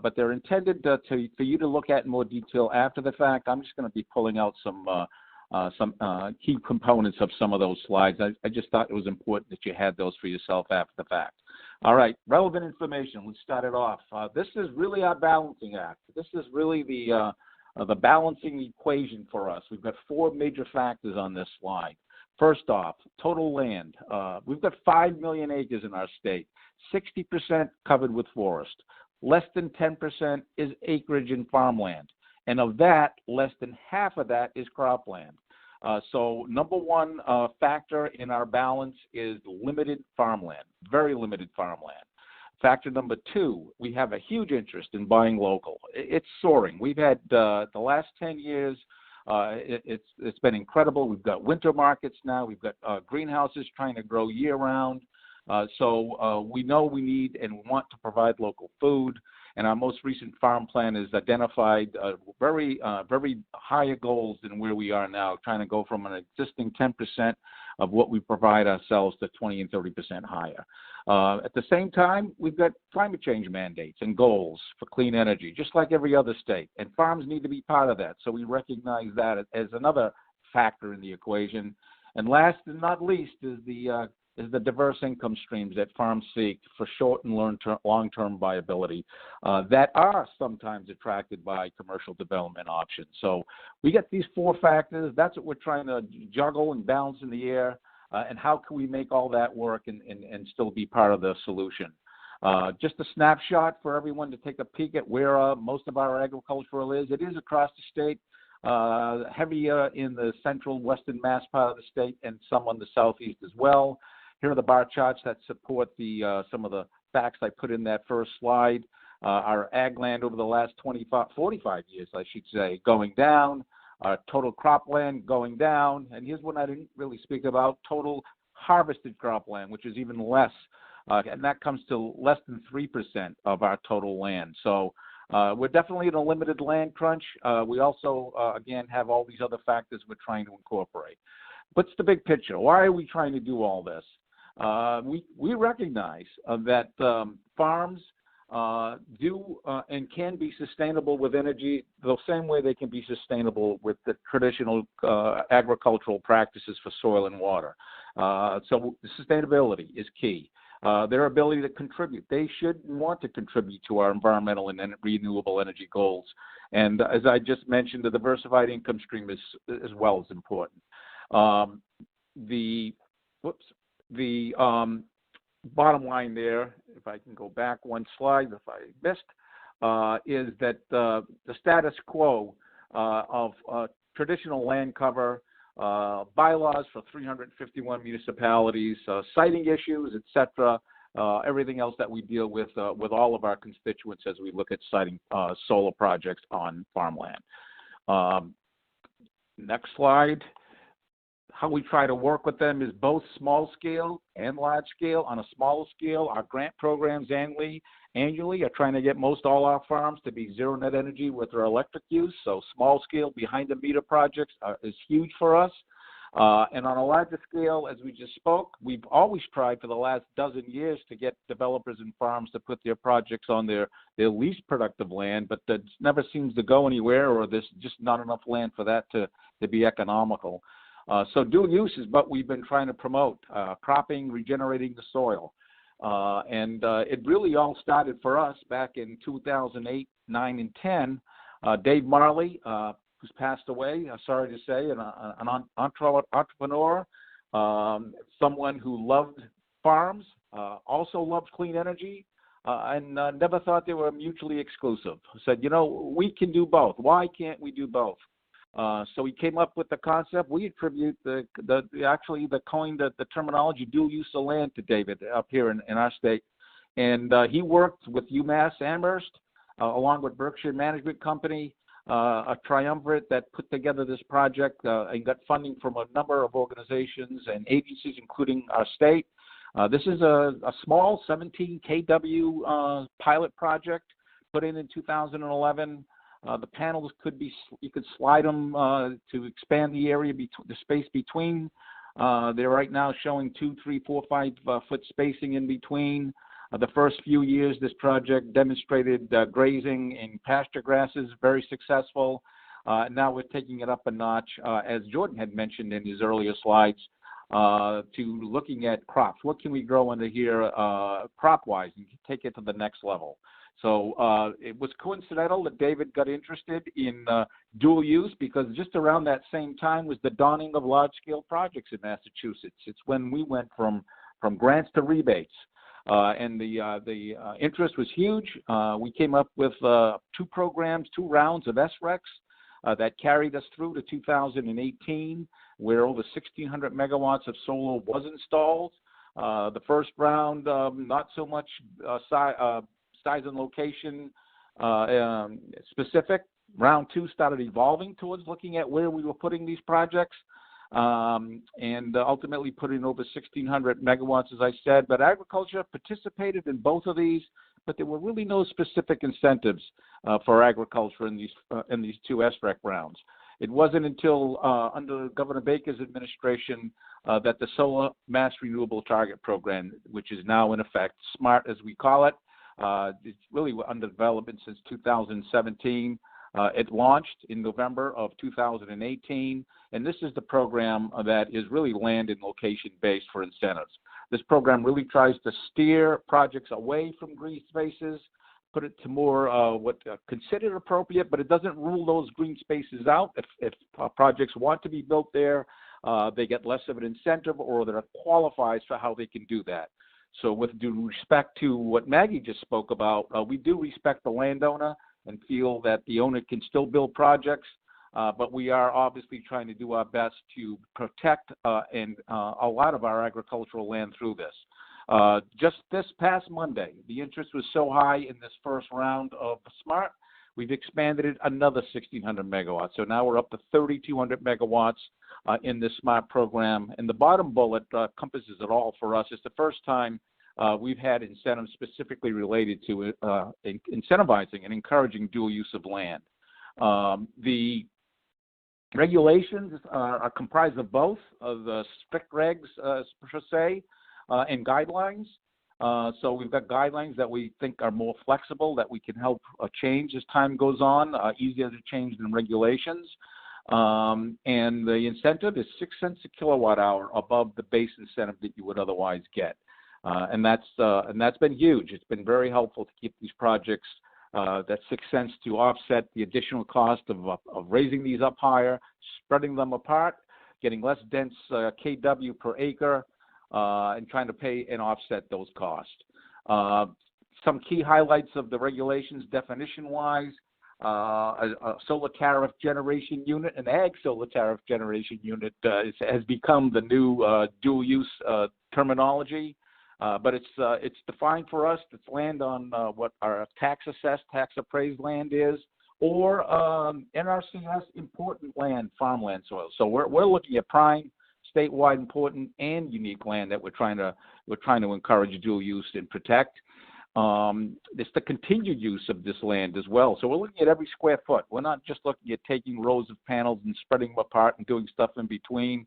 but they're intended for you to look at in more detail after the fact. I'm just going to be pulling out some key components of some of those slides. I just thought it was important that you had those for yourself after the fact. All right, relevant information. Let's start it off. This is really our balancing act. This is really the balancing equation for us. We've got four major factors on this slide. First off, total land. We've got 5 million acres in our state, 60% covered with forest. Less than 10% is acreage and farmland. And of that, less than half of that is cropland. So number one factor in our balance is limited farmland, very limited farmland. Factor number two, we have a huge interest in buying local. It's soaring. We've had the last 10 years, it's been incredible. We've got winter markets now. We've got greenhouses trying to grow year round. So we know we need and want to provide local food. And our most recent farm plan has identified very higher goals than where we are now, trying to go from an existing 10% of what we provide ourselves to 20 and 30% higher. At the same time, we've got climate change mandates and goals for clean energy, just like every other state. And farms need to be part of that. So we recognize that as another factor in the equation. And last and not least is the diverse income streams that farms seek for short and long-term viability that are sometimes attracted by commercial development options. So we get these four factors. That's what we're trying to juggle and balance in the air. And how can we make all that work and still be part of the solution? Just a snapshot for everyone to take a peek at where most of our agricultural is. It is across the state. Heavier in the central western Mass part of the state and some on the southeast as well. Here are the bar charts that support some of the facts I put in that first slide. Our ag land over the last 45 years, I should say, going down. Our total cropland going down. And here's one I didn't really speak about, total harvested cropland, which is even less. And that comes to less than 3% of our total land. So we're definitely in a limited land crunch. We also, again, have all these other factors we're trying to incorporate. What's the big picture? Why are we trying to do all this? We recognize that farms do and can be sustainable with energy the same way they can be sustainable with the traditional agricultural practices for soil and water. So sustainability is key. Their ability to contribute. They should want to contribute to our environmental and renewable energy goals. And as I just mentioned, the diversified income stream is as well as important. The bottom line there, if I can go back one slide, if I missed, is that the status quo of traditional land cover, bylaws for 351 municipalities, siting issues, etc., everything else that we deal with all of our constituents as we look at siting solar projects on farmland. Next slide. How we try to work with them is both small scale and large scale. On a smaller scale, our grant programs annually are trying to get most all our farms to be zero net energy with their electric use. So small scale behind the meter projects is huge for us. And on a larger scale, as we just spoke, we've always tried for the last dozen years to get developers and farms to put their projects on their least productive land, but that never seems to go anywhere, or there's just not enough land for that to be economical. So dual use is what we've been trying to promote, cropping, regenerating the soil. And it really all started for us back in 2008, 9, and 10. Dave Marley, who's passed away, sorry to say, an entrepreneur, someone who loved farms, also loved clean energy, and never thought they were mutually exclusive. Said, you know, we can do both. Why can't we do both? So he came up with the concept. We attribute the terminology dual use of land to David up here in our state. And he worked with UMass Amherst along with Berkshire Management Company, a triumvirate that put together this project and got funding from a number of organizations and agencies, including our state. This is a small 17 kW pilot project put in 2011. The panels you could slide them to expand the area, the space between They're right now showing 2, 3, 4, 5 foot spacing in between. The first few years, this project demonstrated grazing in pasture grasses, very successful. Now we're taking it up a notch, as Jordan had mentioned in his earlier slides, to looking at crops. What can we grow under here crop-wise and take it to the next level? So it was coincidental that David got interested in dual use because just around that same time was the dawning of large-scale projects in Massachusetts. It's when we went from grants to rebates. And the interest was huge. We came up with 2 programs, 2 rounds of SRECs that carried us through to 2018, where over 1,600 megawatts of solar was installed. The first round, not so much size and location specific. Round 2 started evolving towards looking at where we were putting these projects. And ultimately put in over 1,600 megawatts, as I said. But agriculture participated in both of these, but there were really no specific incentives for agriculture in these 2 SREC rounds. It wasn't until under Governor Baker's administration that the Solar Mass Renewable Target Program, which is now in effect, SMART as we call it, it's really under development since 2017. It launched in November of 2018, and this is the program that is really land and location-based for incentives. This program really tries to steer projects away from green spaces, put it to more what considered appropriate, but it doesn't rule those green spaces out. If projects want to be built there, they get less of an incentive or that qualifies for how they can do that. So with due respect to what Maggie just spoke about, we do respect the landowner and feel that the owner can still build projects, but we are obviously trying to do our best to protect a lot of our agricultural land through this. Just this past Monday, the interest was so high in this first round of SMART, we've expanded it another 1,600 megawatts. So now we're up to 3,200 megawatts in this SMART program. And the bottom bullet encompasses it all for us. It's the first time we've had incentives specifically related to incentivizing and encouraging dual use of land. The regulations are comprised of both of the strict regs, per se, and guidelines. So we've got guidelines that we think are more flexible, that we can help change as time goes on, easier to change than regulations. And the incentive is 6 cents a kilowatt hour above the base incentive that you would otherwise get. And that's been huge. It's been very helpful to keep these projects that 6 cents to offset the additional cost of raising these up higher, spreading them apart, getting less dense kW per acre, and trying to pay and offset those costs. Some key highlights of the regulations definition-wise, a solar tariff generation unit, an ag solar tariff generation unit has become the new dual-use terminology. But it's defined for us. It's land on what our tax-assessed, tax-appraised land is, or NRCS important land, farmland soil. So we're looking at prime, statewide important, and unique land that we're trying to encourage dual use and protect. It's the continued use of this land as well. So we're looking at every square foot. We're not just looking at taking rows of panels and spreading them apart and doing stuff in between.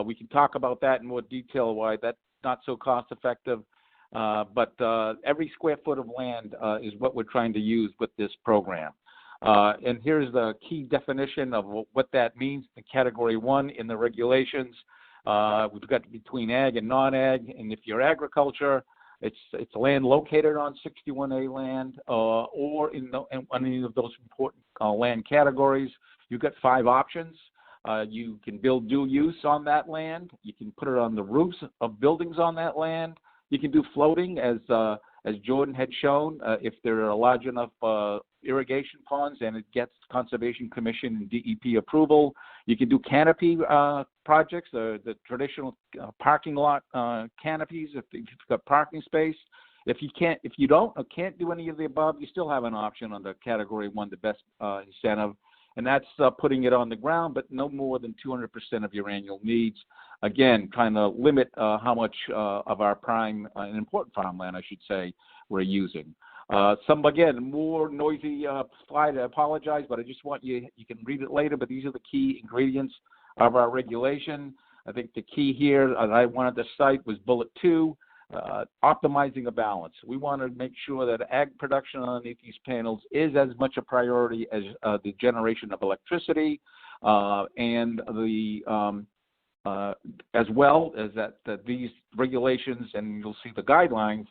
We can talk about that in more detail, why that's not so cost effective. But every square foot of land is what we're trying to use with this program. And here's the key definition of what that means in Category 1 in the regulations. We've got between ag and non-ag, and if you're agriculture, it's land located on 61A land or in any of those important land categories. You've got 5 options. You can build dual use on that land. You can put it on the roofs of buildings on that land. You can do floating, as Jordan had shown, if there are large enough irrigation ponds and it gets Conservation Commission and DEP approval. You can do canopy projects, the traditional parking lot canopies if you've got parking space. If you don't or can't do any of the above, you still have an option under Category 1, the best incentive. And that's putting it on the ground, but no more than 200% of your annual needs. Again, trying to limit how much of our prime and important farmland, I should say, we're using. Some, again, more noisy slide, I apologize, but I just want you can read it later, but these are the key ingredients of our regulation. I think the key here that I wanted to cite was bullet 2, optimizing a balance. We want to make sure that ag production underneath these panels is as much a priority as the generation of electricity, and as well as that these regulations, and you'll see the guidelines,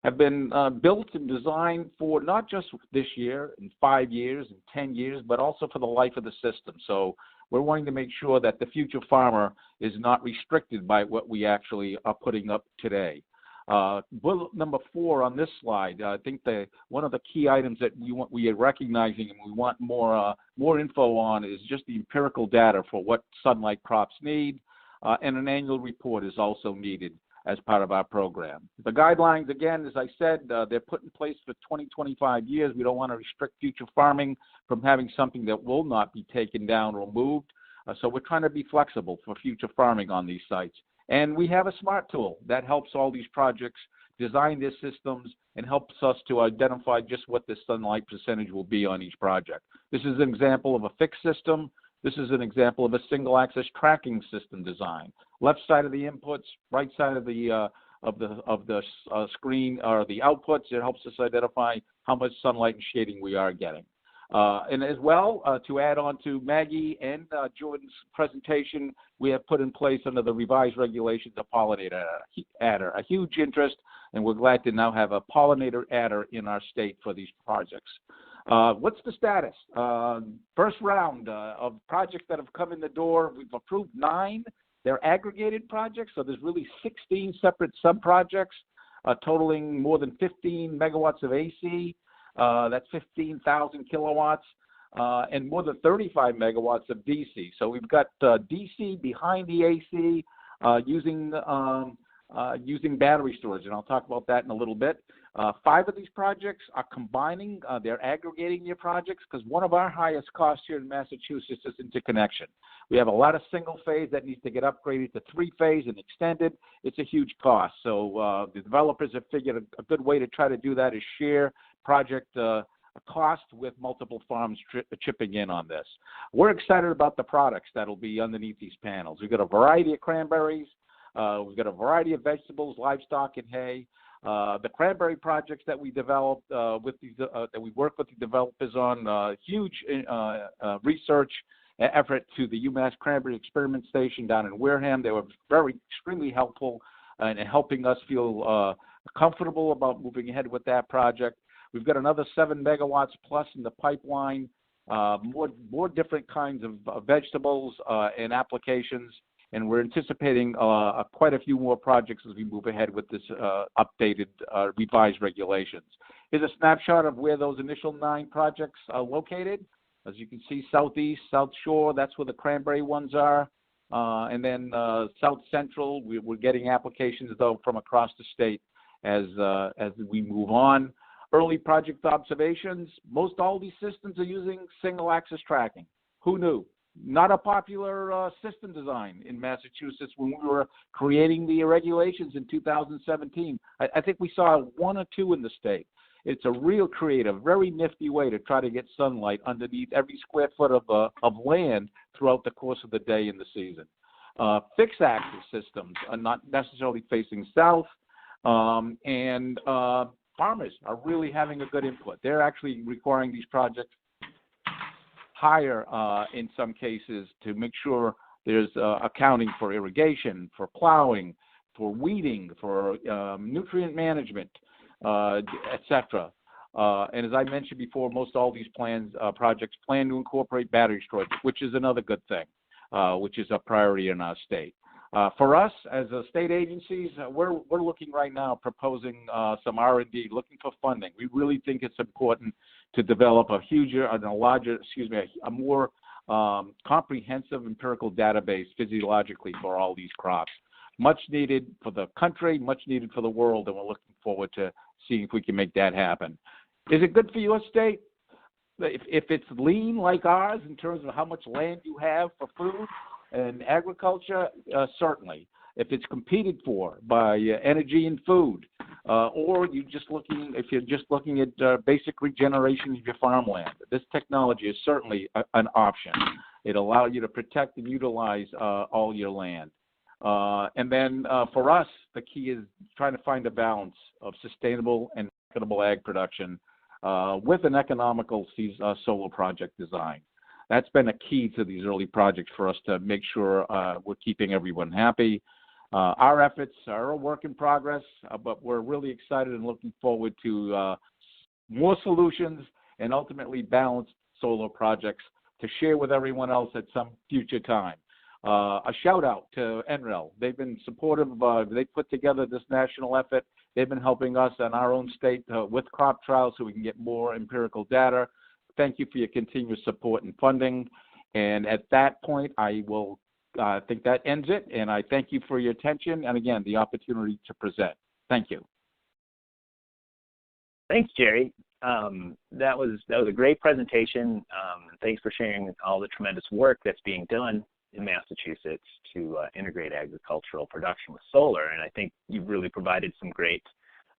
have been built and designed for not just this year, and 5 years, and 10 years, but also for the life of the system. So we're wanting to make sure that the future farmer is not restricted by what we actually are putting up today. Bullet number 4 on this slide, I think one of the key items that we are recognizing and we want more info on is just the empirical data for what sunlight crops need, and an annual report is also needed as part of our program. The guidelines, again, as I said, they're put in place for 20, 25 years. We don't want to restrict future farming from having something that will not be taken down or moved. So we're trying to be flexible for future farming on these sites. And we have a smart tool that helps all these projects design their systems and helps us to identify just what the sunlight percentage will be on each project. This is an example of a fixed system. This is an example of a single axis tracking system design. Left side of the inputs, right side of the screen are the outputs. It helps us identify how much sunlight and shading we are getting. And as well, to add on to Maggie and Jordan's presentation, we have put in place under the revised regulations a pollinator adder, a huge interest, and we're glad to now have a pollinator adder in our state for these projects. What's the status? First round of projects that have come in the door, we've approved 9. They're aggregated projects, so there's really 16 separate sub-projects totaling more than 15 megawatts of AC. That's 15,000 kilowatts, and more than 35 megawatts of DC. So we've got DC behind the AC using battery storage, and I'll talk about that in a little bit. 5 of these projects are combining, they're aggregating their projects, because one of our highest costs here in Massachusetts is interconnection. We have a lot of single phase that needs to get upgraded to 3-phase and extended. It's a huge cost. So the developers have figured a good way to try to do that is share project cost with multiple farms chipping in on this. We're excited about the products that'll be underneath these panels. We've got a variety of cranberries. We've got a variety of vegetables, livestock, and hay. The cranberry projects that we developed with these, that we work with the developers on, huge research effort to the UMass Cranberry Experiment Station down in Wareham. They were extremely helpful in helping us feel comfortable about moving ahead with that project. We've got another 7 megawatts plus in the pipeline, more different kinds of vegetables and applications. And we're anticipating quite a few more projects as we move ahead with this updated, revised regulations. Here's a snapshot of where those initial 9 projects are located. As you can see, southeast, South Shore, that's where the cranberry ones are. And then South Central, we're getting applications, though, from across the state as we move on. Early project observations, most all these systems are using single-axis tracking. Who knew? Not a popular system design in Massachusetts when we were creating the regulations in 2017. I think we saw 1 or 2 in the state. It's a real creative, very nifty way to try to get sunlight underneath every square foot of land throughout the course of the day in the season. Fixed axis systems are not necessarily facing south, and farmers are really having a good input. They're actually requiring these projects higher in some cases to make sure there's accounting for irrigation, for plowing, for weeding, for nutrient management, etc. And as I mentioned before, most all these projects plan to incorporate battery storage, which is another good thing, which is a priority in our state. For us, as state agencies, we're looking right now, proposing some R&D, looking for funding. We really think it's important to develop a more comprehensive empirical database physiologically for all these crops. Much needed for the country, much needed for the world, and we're looking forward to seeing if we can make that happen. Is it good for your state? If it's lean like ours in terms of how much land you have for food and agriculture, certainly. If it's competed for by energy and food, or if you're just looking at basic regeneration of your farmland, this technology is certainly an option. It allows you to protect and utilize all your land. And then for us, the key is trying to find a balance of sustainable and equitable ag production with an economical solar project design. That's been a key to these early projects for us to make sure we're keeping everyone happy. Our efforts are a work in progress, but we're really excited and looking forward to more solutions and ultimately balanced solar projects to share with everyone else at some future time. A shout out to NREL. They've been supportive. They put together this national effort. They've been helping us in our own state with crop trials so we can get more empirical data. Thank you for your continuous support and funding. And at that point, I will think that ends it. And I thank you for your attention and, again, the opportunity to present. Thank you. Thanks, Jerry. That was a great presentation. Thanks for sharing all the tremendous work that's being done in Massachusetts to integrate agricultural production with solar. And I think you've really provided some great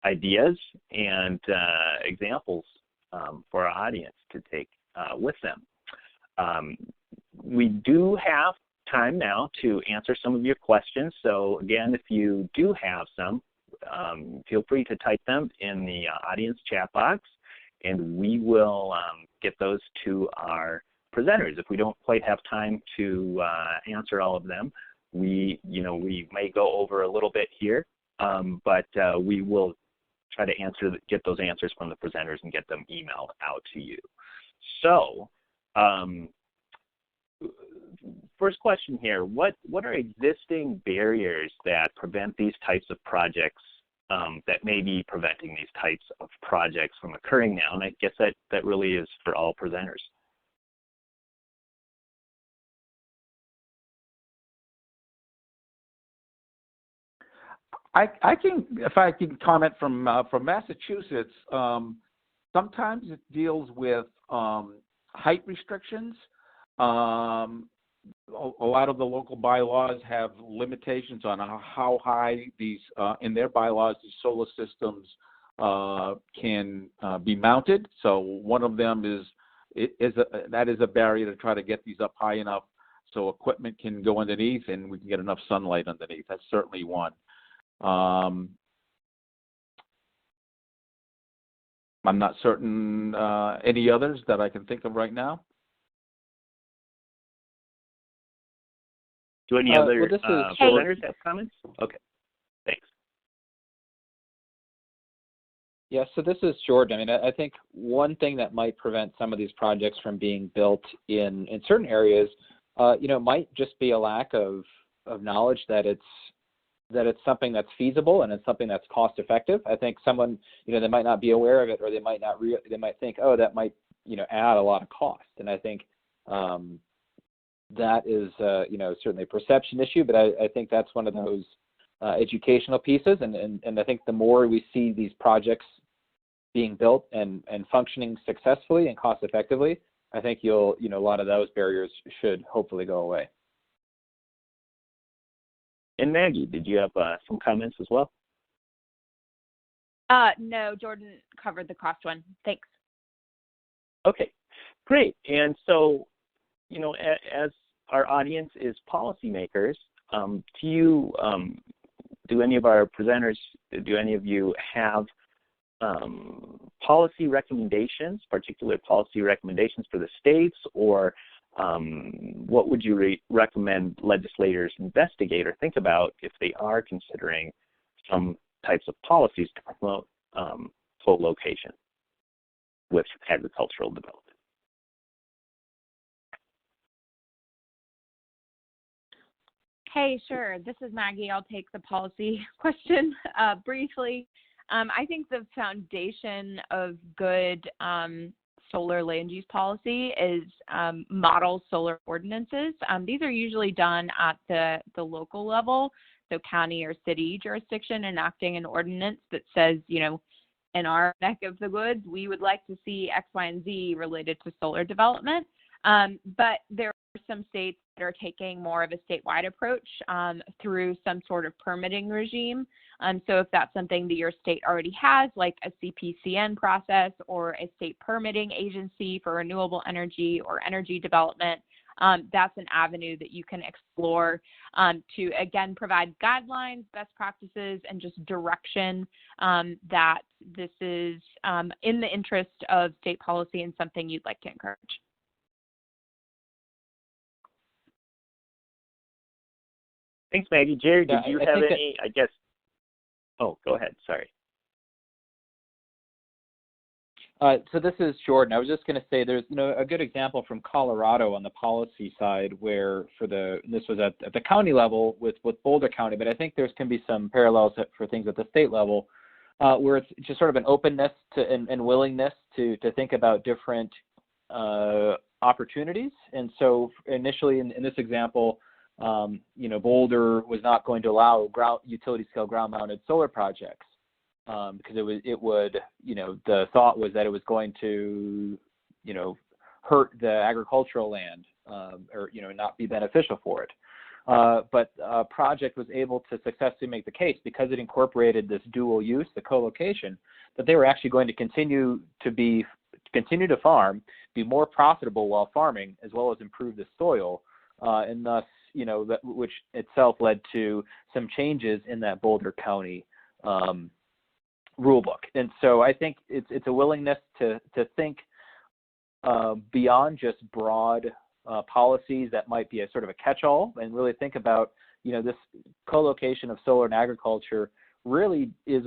ideas and examples for our audience to take with them. We do have time now to answer some of your questions. So again, if you do have some, feel free to type them in the audience chat box, and we will get those to our presenters. If we don't quite have time to answer all of them, we may go over a little bit here, but we will try to get those answers from the presenters and get them emailed out to you. So, first question here: what are existing barriers that prevent these types of projects? That may be preventing these types of projects from occurring now? And I guess that really is for all presenters. If I can comment from Massachusetts, sometimes it deals with height restrictions. A lot of the local bylaws have limitations on how high these, in their bylaws, these solar systems can be mounted. So one of them is a barrier to try to get these up high enough so equipment can go underneath and we can get enough sunlight underneath. That's certainly one. I'm not certain any others that I can think of right now. Do any other presenters have comments? Okay, thanks. Yeah, so this is Jordan. I mean, I think one thing that might prevent some of these projects from being built in certain areas, might just be a lack of knowledge that it's something that's feasible and it's something that's cost effective. I think someone, they might not be aware of it, or they might not they might think, oh, that might, add a lot of cost. And I think that is, certainly a perception issue, but I think that's one of those educational pieces. And I think the more we see these projects being built and functioning successfully and cost effectively, I think a lot of those barriers should hopefully go away. And Maggie, did you have some comments as well? No, Jordan covered the cost one. Thanks. Okay, great. And so, as our audience is policymakers, do any of our presenters, do any of you have policy recommendations, particular policy recommendations for the states, or what would you recommend legislators investigate or think about if they are considering some types of policies to promote co-location with agricultural development? Hey, sure. This is Maggie. I'll take the policy question briefly. I think the foundation of good solar land use policy is model solar ordinances. These are usually done at the local level, so county or city jurisdiction, enacting an ordinance that says, in our neck of the woods, we would like to see X, Y, and Z related to solar development. But there are some states that are taking more of a statewide approach through some sort of permitting regime. So if that's something that your state already has, like a CPCN process or a state permitting agency for renewable energy or energy development, that's an avenue that you can explore to, again, provide guidelines, best practices, and just direction that this is in the interest of state policy and something you'd like to encourage. Thanks, Maggie. Jerry, did Yeah, you I have think any, I guess, oh, go ahead, sorry. So this is Jordan. I was just going to say there's a good example from Colorado on the policy side where this was at the county level with Boulder County, but I think there can be some parallels for things at the state level where it's just sort of an openness to and willingness to think about different opportunities. And so initially in this example, Boulder was not going to allow utility scale ground mounted solar projects. Because it would, the thought was that it was going to, hurt the agricultural land or, not be beneficial for it. But a project was able to successfully make the case because it incorporated this dual use, the co-location, that they were actually going to continue to farm, be more profitable while farming, as well as improve the soil, and thus, which itself led to some changes in that Boulder County rule book. And so I think it's a willingness to think beyond just broad policies that might be a sort of a catch-all, and really think about, this co-location of solar and agriculture really is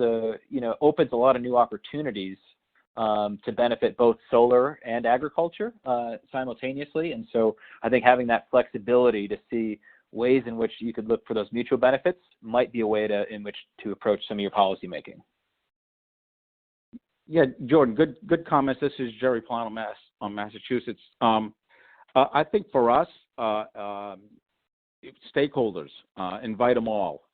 opens a lot of new opportunities to benefit both solar and agriculture simultaneously. And so I think having that flexibility to see ways in which you could look for those mutual benefits might be a way in which to approach some of your policy making. Yeah, Jordan, good comments. This is Jerry Plano, Massachusetts. I think for us, stakeholders, invite them all,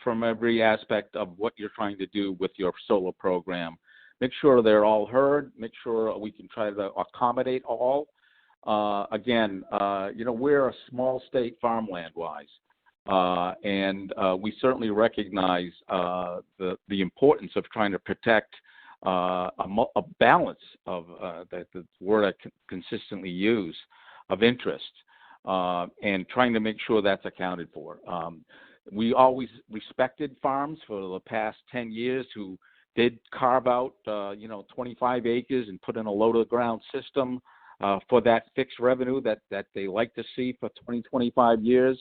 from every aspect of what you're trying to do with your solar program. Make sure they're all heard. Make sure we can try to accommodate all. Again, we're a small state farmland-wise. And we certainly recognize the importance of trying to protect a balance of the word I consistently use of interest, and trying to make sure that's accounted for. We always respected farms for the past 10 years who did carve out 25 acres and put in a low to the ground system for that fixed revenue that they like to see for 20-25 years.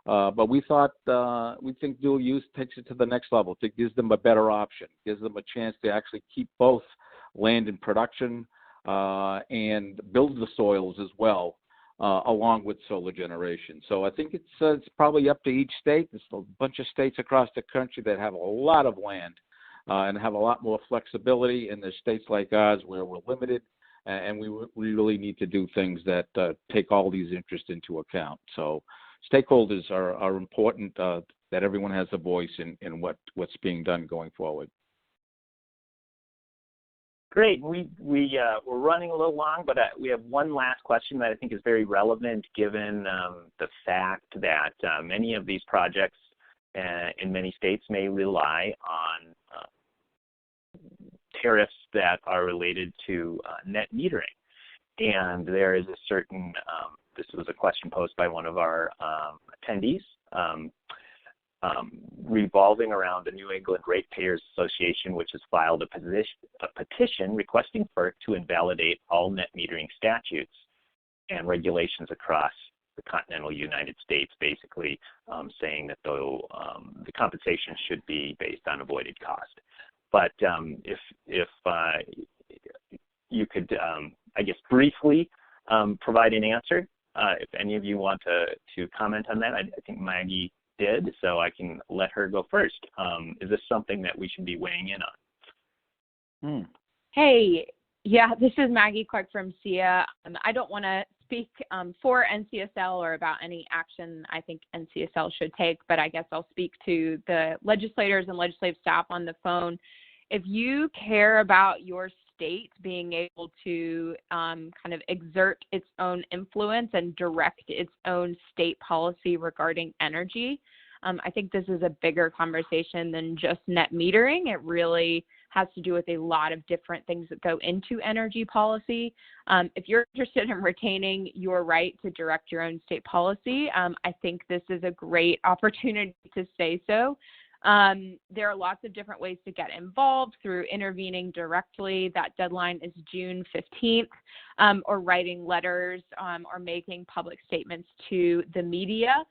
But we think dual use takes it to the next level. It gives them a better option, gives them a chance to actually keep both land and production and build the soils as well, along with solar generation. So I think it's probably up to each state. There's a bunch of states across the country that have a lot of land and have a lot more flexibility. And there's states like ours where we're limited, and we really need to do things that take all these interests into account. So stakeholders are important, that everyone has a voice in what's being done going forward. Great. We're running a little long, but we have one last question that I think is very relevant given the fact that many of these projects in many states may rely on tariffs that are related to net metering. And there is a certain, this was a question posed by one of our attendees, revolving around the New England Ratepayers Association, which has filed a petition requesting FERC to invalidate all net metering statutes and regulations across the continental United States, basically saying that the compensation should be based on avoided cost. But if you could, I guess, briefly provide an answer, if any of you want to comment on that. I think Maggie did, so I can let her go first. Is this something that we should be weighing in on? Hey, yeah, this is Maggie Clark from SIA. I don't want to speak for NCSL or about any action I think NCSL should take, but I guess I'll speak to the legislators and legislative staff on the phone. If you care about your state being able to kind of exert its own influence and direct its own state policy regarding energy, I think this is a bigger conversation than just net metering. It really has to do with a lot of different things that go into energy policy. If you're interested in retaining your right to direct your own state policy, I think this is a great opportunity to say so. There are lots of different ways to get involved through intervening directly. That deadline is June 15th, or writing letters or making public statements to the media.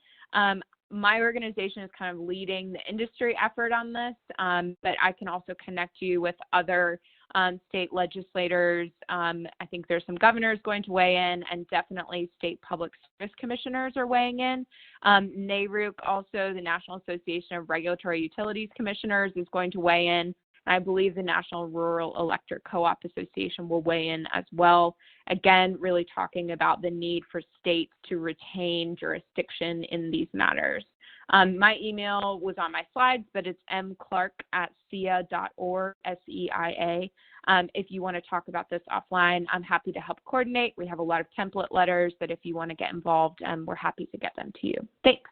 My organization is kind of leading the industry effort on this, but I can also connect you with other state legislators. I think there's some governors going to weigh in, and definitely state public service commissioners are weighing in. NARUC, also the National Association of Regulatory Utilities Commissioners, is going to weigh in. I believe the National Rural Electric Co-op Association will weigh in as well. Again, really talking about the need for states to retain jurisdiction in these matters. My email was on my slides, but it's mclark@seia.org, SEIA. If you want to talk about this offline, I'm happy to help coordinate. We have a lot of template letters that if you want to get involved, we're happy to get them to you. Thanks.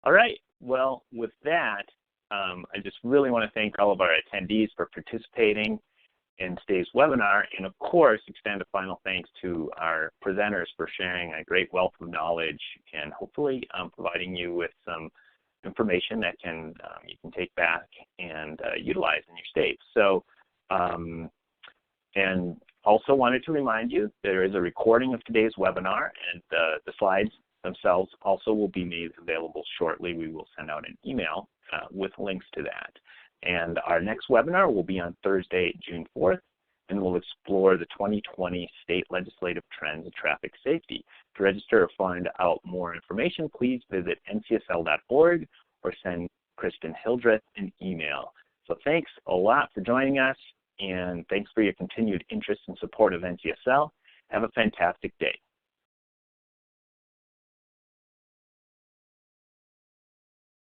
All right, well, with that, I just really want to thank all of our attendees for participating in today's webinar, and of course, extend a final thanks to our presenters for sharing a great wealth of knowledge and hopefully providing you with some information that you can take back and utilize in your state. So, and also wanted to remind you there is a recording of today's webinar, and the slides themselves also will be made available shortly. We will send out an email with links to that. And our next webinar will be on Thursday, June 4th, and we'll explore the 2020 state legislative trends in traffic safety. To register or find out more information, please visit ncsl.org or send Kristen Hildreth an email. So thanks a lot for joining us, and thanks for your continued interest and support of NCSL. Have a fantastic day.